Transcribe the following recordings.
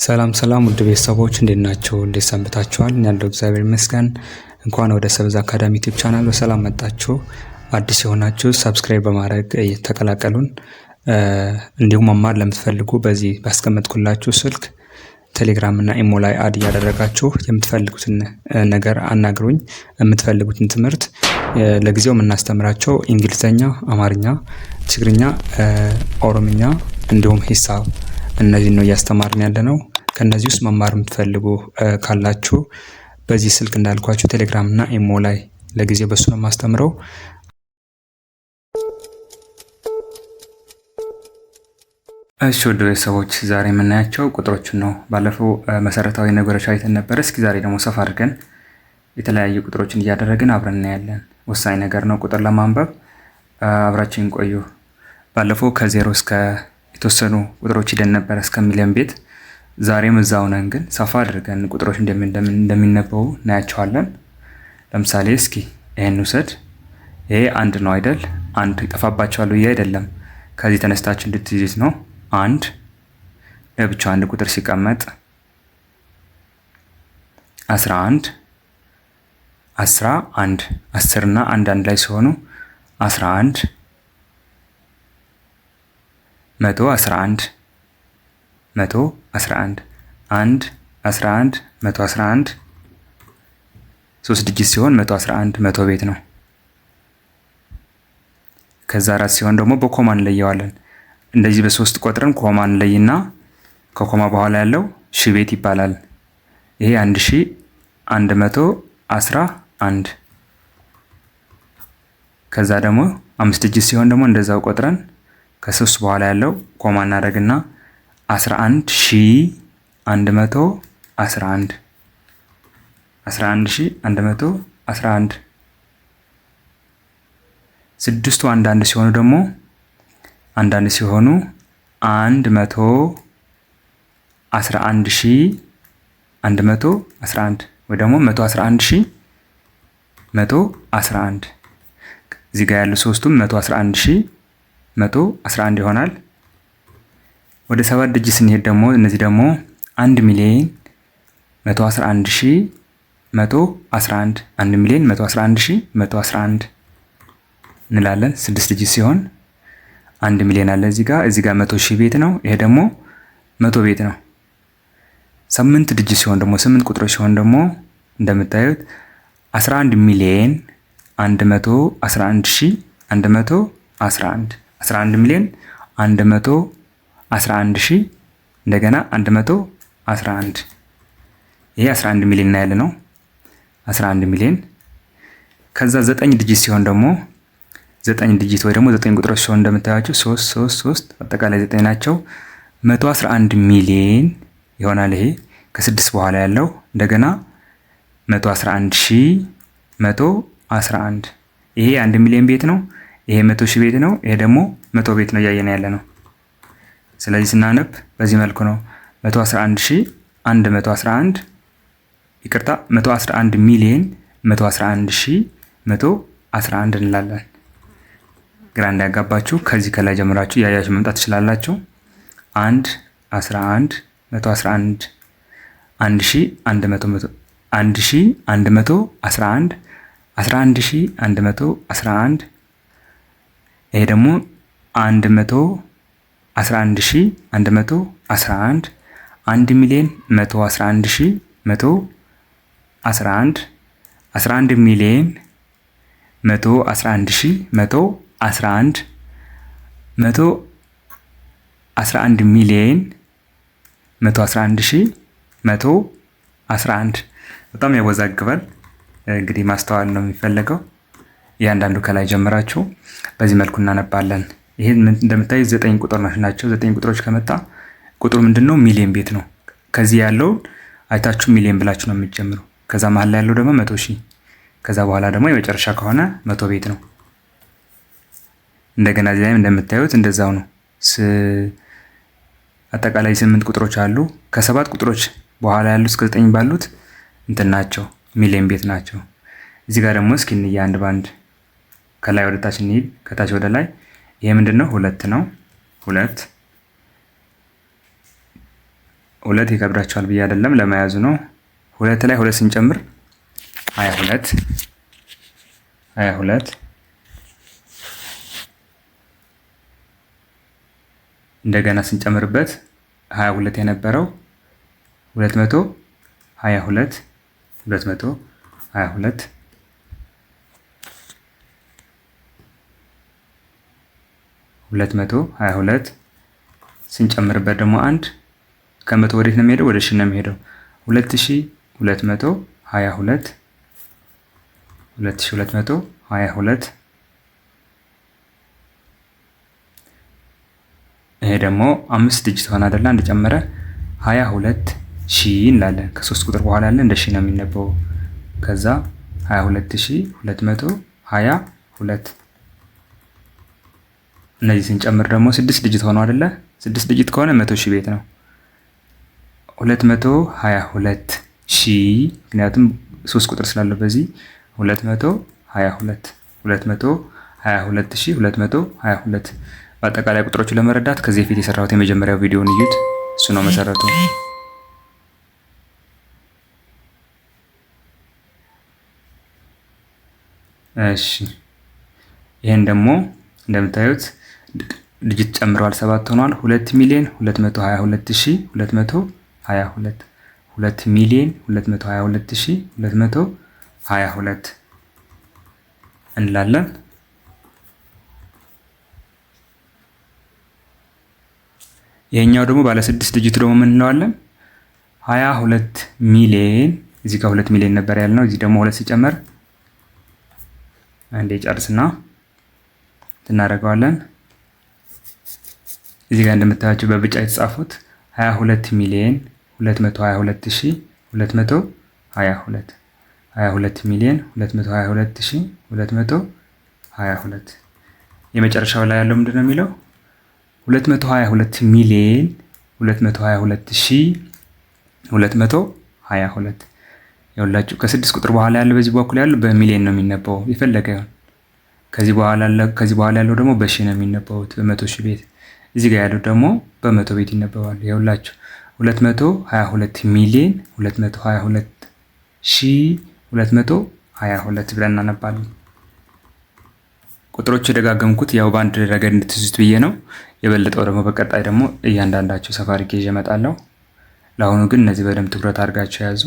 ሰላም ሰላም ውድ ቤተሰቦች እንዴት ናችሁ? እንዴት ሰንብታችኋል? እኔ ያለው እግዚአብሔር ይመስገን። እንኳን ወደ ሰብዝ አካዳሚ ዩቲዩብ ቻናል በሰላም መጣችሁ። አዲስ የሆናችሁ ሰብስክራይብ በማድረግ ተቀላቀሉን። እንዲሁም መማር ለምትፈልጉ በዚህ ባስቀመጥኩላችሁ ስልክ ቴሌግራም እና ኢሞ ላይ አድ እያደረጋችሁ የምትፈልጉትን ነገር አናግሩኝ። የምትፈልጉትን ትምህርት ለጊዜው የምናስተምራቸው እንግሊዘኛ፣ አማርኛ፣ ትግርኛ፣ ኦሮምኛ እንዲሁም ሂሳብ እነዚህን ነው እያስተማርን ያለነው። ከነዚህ ውስጥ መማር የምትፈልጉ ካላችሁ በዚህ ስልክ እንዳልኳችሁ ቴሌግራም እና ኢሞ ላይ ለጊዜው በሱ ነው የማስተምረው። እሺ ወደ ቤተሰቦች ዛሬ የምናያቸው ቁጥሮችን ነው። ባለፈው መሰረታዊ ነገሮች አይተን ነበር። እስኪ ዛሬ ደግሞ ሰፋ አድርገን የተለያዩ ቁጥሮችን እያደረግን አብረን እናያለን። ወሳኝ ነገር ነው ቁጥር ለማንበብ። አብራችን ቆዩ። ባለፈው ከዜሮ እስከ የተወሰኑ ቁጥሮች ሂደን ነበር እስከ ሚሊዮን ቤት። ዛሬም እዛው ነን፣ ግን ሰፋ አድርገን ቁጥሮች እንደሚነበቡ እናያቸዋለን። ለምሳሌ እስኪ ይሄን ውሰድ። ይሄ አንድ ነው አይደል? አንድ ይጠፋባቸዋል ብዬ አይደለም፣ ከዚህ ተነስታችሁ እንድትይዙት ነው። አንድ ለብቻው አንድ ቁጥር ሲቀመጥ 11 11 10 እና አንድ ላይ ሲሆኑ 11 111 111 1 11 111 3 ዲጂት ሲሆን 111 100 ቤት ነው። ከዛ 4 ሲሆን ደግሞ በኮማ እንለየዋለን። እንደዚህ በሶስት ቆጥረን ኮማ እንለይና ከኮማ በኋላ ያለው ሺህ ቤት ይባላል። ይሄ 1111። ከዛ ደግሞ 5 ዲጂት ሲሆን ደግሞ እንደዛው ቆጥረን ከሶስት በኋላ ያለው ኮማ እናደርግና 11111 11111 ስድስቱ አንዳንድ ሲሆኑ ደግሞ 111111 ወይ ደግሞ 111111 እዚህ ጋር ያሉ ሶስቱም 111111 ይሆናል። ወደ 7 ዲጂት ስንሄድ ደግሞ እነዚህ ደግሞ 1,111,111 1,111,111 እንላለን። 6 ዲጂት ሲሆን 1 ሚሊዮን አለ እዚህ ጋር 100,000 ቤት ነው። ይሄ ደግሞ 100 ቤት ነው። 8 ዲጂት ሲሆን ደግሞ 8 ቁጥሮች ሲሆን ደግሞ እንደምታዩት 11 ሚሊዮን 111,111 11 ሚሊዮን 111,000 እንደገና 111 ይሄ 11 ሚሊዮን ያለ ነው። 11 ሚሊዮን። ከዛ 9 ዲጂት ሲሆን ደግሞ 9 ዲጂት ወይ ደግሞ 9 ቁጥሮች ሲሆን እንደምታያቸው 3 አጠቃላይ 9 ናቸው። 111 ሚሊዮን ይሆናል። ይሄ ከ6 በኋላ ያለው እንደገና 111,111 ይሄ 1 ሚሊዮን ቤት ነው። ይሄ 100,000 ቤት ነው። ይሄ ደግሞ 100 ቤት ነው እያየን ያለ ነው። ስለዚህ ስናነብ በዚህ መልኩ ነው 111,111 ይቅርታ 111 ሚሊዮን 111,111 እንላለን። ግራ እንዳያጋባችሁ ከዚህ ከላይ ጀምራችሁ ያያችሁ መምጣት ትችላላችሁ። 1 11 111 1111 1111 ይሄ ደግሞ 111,111 1 ሚሊዮን 111,111 11 ሚሊዮን 111,111 111 ሚሊዮን 111,111 በጣም ያወዛግባል። እንግዲህ ማስተዋል ነው የሚፈለገው። እያንዳንዱ ከላይ ጀምራችሁ በዚህ መልኩ እናነባለን። ይሄ እንደምታዩ 9 ቁጥሮች ናቸው። 9 ቁጥሮች ከመጣ ቁጥሩ ምንድነው? ሚሊዮን ቤት ነው። ከዚህ ያለው አይታችሁ ሚሊዮን ብላችሁ ነው የምትጀምሩ። ከዛ መሀል ላይ ያለው ደግሞ 100,000 ከዛ በኋላ ደግሞ የመጨረሻ ከሆነ 100 ቤት ነው። እንደገና እዚህ ላይም እንደምታዩት እንደዛው ነው። አጠቃላይ 8 ቁጥሮች አሉ። ከ7 ቁጥሮች በኋላ ያሉት እስከ 9 ባሉት እንትን ናቸው፣ ሚሊዮን ቤት ናቸው። እዚህ ጋር ደግሞ እስኪ እንያ አንድ ባንድ ከላይ ወደ ታች እንሂድ፣ ከታች ወደ ላይ። ይሄ ምንድነው? 2 ነው። 2 ሁለት ይከብዳቸዋል ብዬ አይደለም ለመያዙ ነው። ሁለት ላይ ሁለት ስንጨምር 22 እንደገና ስንጨምርበት 22 የነበረው 222 ስንጨምርበት ደግሞ አንድ ከመቶ ወዴት ነው የሚሄደው? ወደ ሺ ነው የሚሄደው። 2222 ይሄ ደግሞ 5 ዲጂት ሆነ አይደለ? አንድ ጨመረ 22 ሺህ እንላለን። ከ3 ቁጥር በኋላ ያለ እንደ ሺ ነው የሚነበበው። ከዛ 22222 እነዚህ ስንጨምር ደግሞ 6 ዲጂት ሆኖ አይደለ? 6 ዲጂት ከሆነ 100 ሺህ ቤት ነው። 222 ሺህ ምክንያቱም 3 ቁጥር ስላለው በዚህ 222 በአጠቃላይ ቁጥሮቹን ለመረዳት ከዚህ በፊት የሰራሁት የመጀመሪያው ቪዲዮን እዩት። እሱ ነው መሰረቱ። እሺ ይሄን ደግሞ እንደምታዩት ዲጂት ጨምረዋል፣ 7 ሆኗል። 2,222,222 2,222,222 እንላለን። ይሄኛው ደግሞ ባለ 6 ዲጂት ደግሞ ምን እንለዋለን? 22 ሚሊዮን። እዚህ ጋር 2 ሚሊዮን ነበር ያልነው። እዚህ ደግሞ 2 ሲጨመር አንዴ ጨርስና እናደርገዋለን። እዚህ ጋር እንደምታዩት በብጫ የተጻፉት 22 ሚሊዮን 222,222 22 ሚሊዮን 222,222 የመጨረሻው ላይ ያለው ምንድነው የሚለው? 222 ሚሊዮን 222,222 ይኸውላችሁ ከ6 ቁጥር በኋላ ያለው በዚህ በኩል ያለው በሚሊዮን ነው የሚነበበው የፈለገ ይሁን። ከዚህ በኋላ ያለው ደግሞ በሺ ነው የሚነበቡት በ100 ሺህ ቤት። እዚህ ጋር ያለው ደግሞ በ100 ቤት ይነበባሉ። ይኸውላችሁ 222 ሚሊዮን 222,222 ብለን እናነባለን። ቁጥሮች የደጋገምኩት ያው በአንድ ረገድ እንድትይዙት ብዬ ነው። የበለጠው ደግሞ በቀጣይ ደግሞ እያንዳንዳቸው ሰፋ አድርጌ ይዤ እመጣለሁ። ለአሁኑ ግን እነዚህ በደንብ ትኩረት አድርጋቸው ያዙ።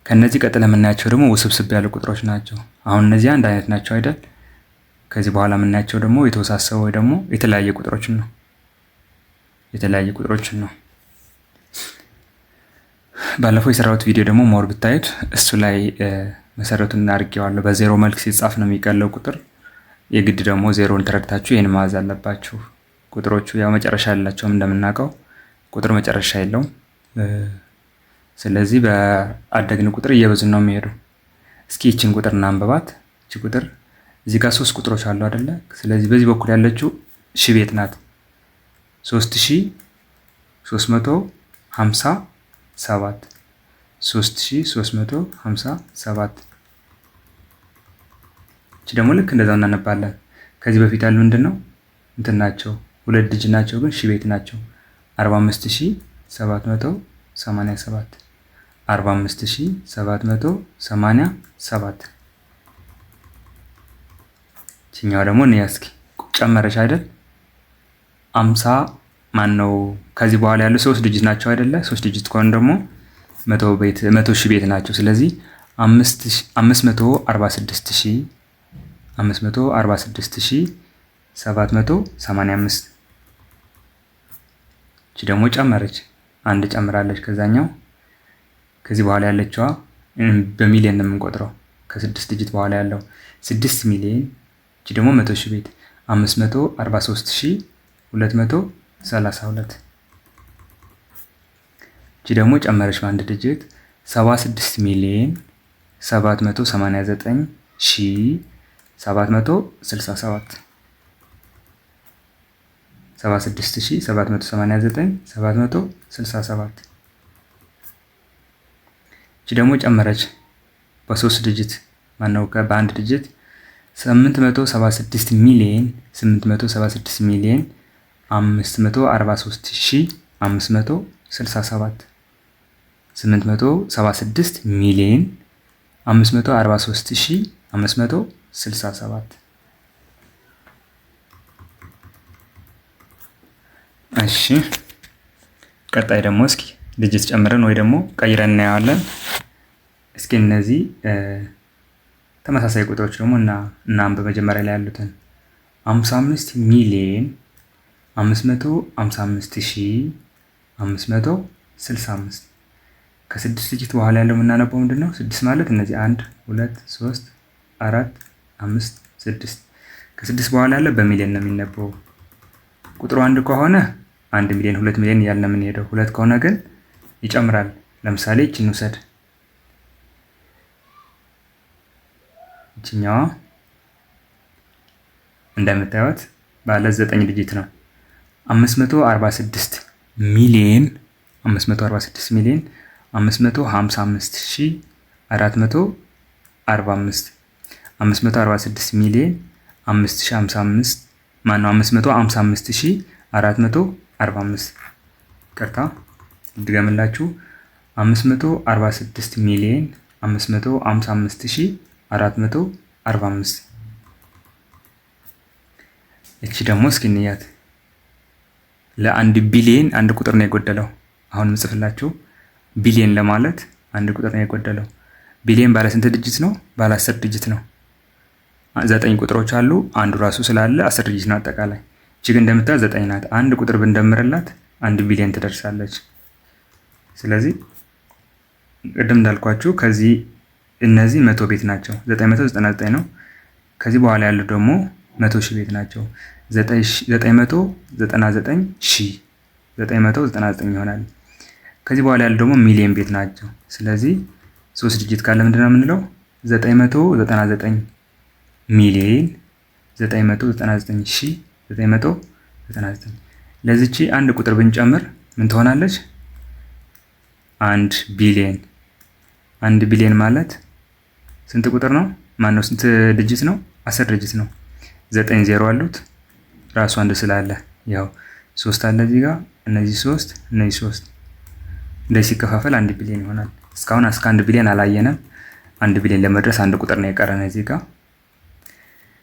ከነዚህ ቀጥለ የምናያቸው ደግሞ ውስብስብ ያሉ ቁጥሮች ናቸው። አሁን እነዚህ አንድ አይነት ናቸው አይደል? ከዚህ በኋላ የምናያቸው ደግሞ የተወሳሰበ ወይ ደግሞ የተለያየ ቁጥሮችን ነው። ባለፈው የሰራሁት ቪዲዮ ደግሞ ሞር ብታዩት እሱ ላይ መሰረቱን አድርጌዋለሁ። በዜሮ መልክ ሲጻፍ ነው የሚቀለው ቁጥር። የግድ ደግሞ ዜሮን ተረድታችሁ ይህን መያዝ አለባችሁ። ቁጥሮቹ ያው መጨረሻ ያላቸውም እንደምናውቀው ቁጥር መጨረሻ የለውም። ስለዚህ በአደግን ቁጥር እየበዙ ነው የሚሄዱ። እስኪ ይችን ቁጥር እናንበባት። እቺ ቁጥር እዚህ ጋር 3 ቁጥሮች አሉ አይደለ? ስለዚህ በዚህ በኩል ያለችው ሺ ቤት ናት። 3357 እቺ ደግሞ ልክ እንደዛው እናነባለን። ከዚህ በፊት ያሉ ምንድነው እንትን ናቸው፣ 2 ዲጂት ናቸው ግን ሺ ቤት ናቸው። 45787 45787 እቺኛው ደግሞ ነው ያስኪ ጨመረሽ አይደል? 50 ማን ነው? ከዚህ በኋላ ያሉ 3 ዲጂት ናቸው አይደለ? 3 ዲጂት ከሆነ ደግሞ 100 ሺህ ቤት ናቸው። ስለዚህ 546,785 እቺ ደግሞ ጨመረች፣ አንድ ጨምራለች ከዛኛው። ከዚህ በኋላ ያለችዋ በሚሊዮን ነው የምንቆጥረው። ከ6 ዲጂት በኋላ ያለው 6 ሚሊዮን። እቺ ደግሞ 100 ሺህ ቤት 543,232 እቺ ደግሞ ጨመረች በአንድ ዲጂት 76 ሚሊዮን 789,767 76789,767 እቺ ደግሞ ጨመረች በ3 ዲጂት ማነው በአንድ ዲጂት 876 ሚሊዮን 543,4 567 876 ሚሊዮን 543567። እሺ ቀጣይ ደግሞ እስኪ ዲጂት ጨምረን ወይ ደግሞ ቀይረን እናየዋለን። እስኪ እነዚህ ተመሳሳይ ቁጥሮች ደግሞ እናም በመጀመሪያ ላይ ያሉትን 55 ሚሊዮን 555565 ከስድስት ዲጂት በኋላ ያለው የምናነበው ምንድን ነው? 6 ማለት እነዚህ 1 2 3 4 5 6 ከስድስት በኋላ ያለው በሚሊዮን ነው የሚነበው። ቁጥሩ 1 ከሆነ 1 ሚሊዮን 2 ሚሊዮን እያልን ነው የምንሄደው። 2 ከሆነ ግን ይጨምራል። ለምሳሌ እቺን ውሰድ። እቺኛዋ እንደምታዩት ባለ 9 ዲጂት ነው። 546 ሚሊዮን 546 ሚሊዮን 555445 546 ሚሊዮን 5055 ማነው 555445 ይቅርታ ድገምላችሁ 546 ሚሊዮን 555445 እቺ ደግሞ እስኪ እንያት። ለአንድ ቢሊዮን አንድ ቁጥር ነው የጎደለው። አሁን ምጽፍላችሁ ቢሊዮን ለማለት አንድ ቁጥር ነው የጎደለው። ቢሊዮን ባለ ስንት ዲጂት ነው? ባለ 10 ዲጂት ነው። 9 ቁጥሮች አሉ። አንዱ ራሱ ስላለ 10 ዲጂት ነው አጠቃላይ። እቺ ግን እንደምታዩት 9 ናት። አንድ ቁጥር ብንደምርላት 1 ቢሊዮን ትደርሳለች። ስለዚህ ቅድም እንዳልኳችሁ ከዚህ እነዚህ 100 ቤት ናቸው። 999 ነው። ከዚህ በኋላ ያሉት ደግሞ 100 ሺህ ቤት ናቸው። 999 ይሆናል። ከዚህ በኋላ ያሉት ደግሞ ሚሊዮን ቤት ናቸው። ስለዚህ 3 ዲጂት ካለ ምንድነው የምንለው? 999 ሚሊዮን 999 ለዚህቺ አንድ ቁጥር ብንጨምር ምን ትሆናለች? 1 ቢሊዮን። 1 ቢሊዮን ማለት ስንት ቁጥር ነው? ማነው ስንት ዲጂት ነው? 10 ዲጂት ነው። 9 ዜሮ አሉት ራሱ አንድ ስላለ ያው 3 አለ እዚህ ጋር እነዚህ 3 እነዚህ 3 እንደዚህ ሲከፋፈል 1 ቢሊዮን ይሆናል። እስካሁን እስከ 1 ቢሊዮን አላየንም። 1 ቢሊዮን ለመድረስ አንድ ቁጥር ነው የቀረን እዚህ ጋር።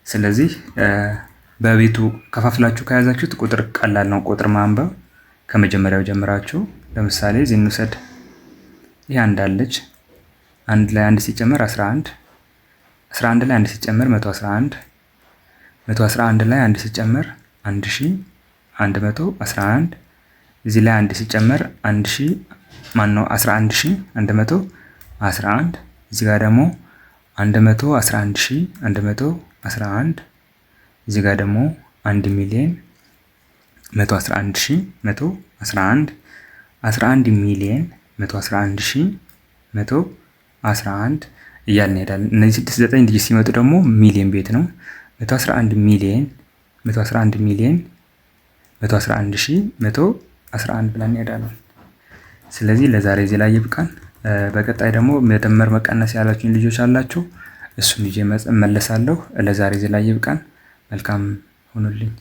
ስለዚህ በቤቱ ከፋፍላችሁ ከያዛችሁት ቁጥር ቀላል ነው ቁጥር ማንበብ ከመጀመሪያው ጀምራችሁ። ለምሳሌ እዚህ እንውሰድ። ይሄ አንድ አለች። አንድ ላይ አንድ ሲጨመር 11 11 ላይ አንድ ሲጨመር 111 111 ላይ አንድ ሲጨመር 1111 እዚህ ላይ አንድ ሲጨመር 1000 ማነው 11111 እዚህ ጋር ደግሞ 111111 እዚህ ጋር ደግሞ 1 ሚሊዮን 111111 11 ሚሊዮን 111111 እያልን እንሄዳለን። እነዚህ 9 ዲጂት ሲመጡ ደግሞ ሚሊዮን ቤት ነው። 111 ሚሊዮን 111111 ብለን እንሄዳለን። ስለዚህ ለዛሬ እዚህ ላይ ይብቃን። በቀጣይ ደግሞ መደመር መቀነስ ያላችሁኝ ልጆች አላችሁ፣ እሱን ይዤ እመለሳለሁ። ለዛሬ እዚህ ላይ ይብቃን። መልካም ሁኑልኝ።